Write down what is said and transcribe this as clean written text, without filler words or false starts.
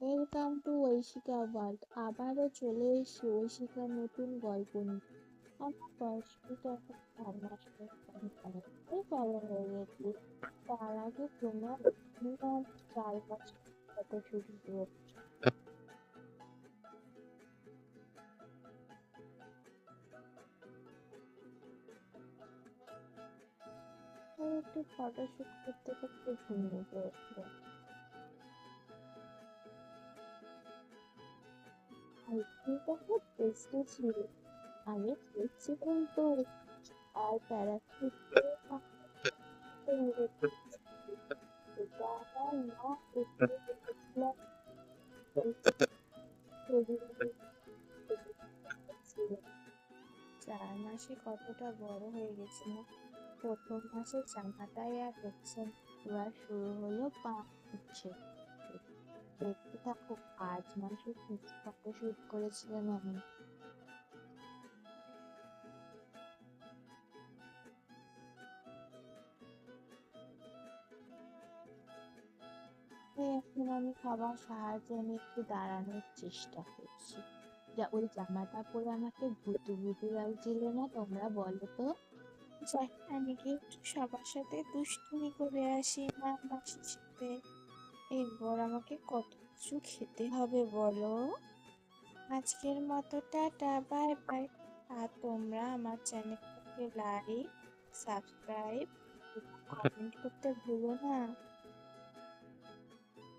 Welcome to Aishika world. আবারও চলে এসেছি ঐশিকার নতুন গল্প নিয়ে। আমার বয়সটা এখন 4 মাস বড় হয়ে গেছে। তার আগে তোমার মিনিমাম 4 বছর কথা শুরু করেছি। একটু ফটোশুট করতে করতে ঘুমিয়ে পড়েছিল। আইসক্রিমটা খুব টেস্টি ছিল। আমি খেয়েছিলাম তো, আর প্যারাশুট এটা আমার মা এসে রেখেছিলাম। 4 মাসে কতটা বড় হয়ে গেছি না। প্রথম মাসে জামাটাই আর হচ্ছে না, এবার শুরু হলো পা উঠছে। দেখতে থাকো, 5 মাসে ফটো শুট করেছিলাম আমি। এখন আমি সবার সাহায্যে আমি একটু দাঁড়ানোর চেষ্টা করছি। যা ওই জামাটা পরে আমাকে ভুতু ভুতু লাগছিল না, তোমরা বলো তো? যাই, আমি কি একটু সবার সাথে দুষ্টুমি করে আসি না মাসির সাথে? এরপর আমাকে কত কিছু খেতে হবে বলো। আজকের মতো টাটা, বাই বাই। আর তোমরা আমার চ্যানেলটাকে লাইক, সাবস্ক্রাইব, কমেন্ট করতে ভুলো না।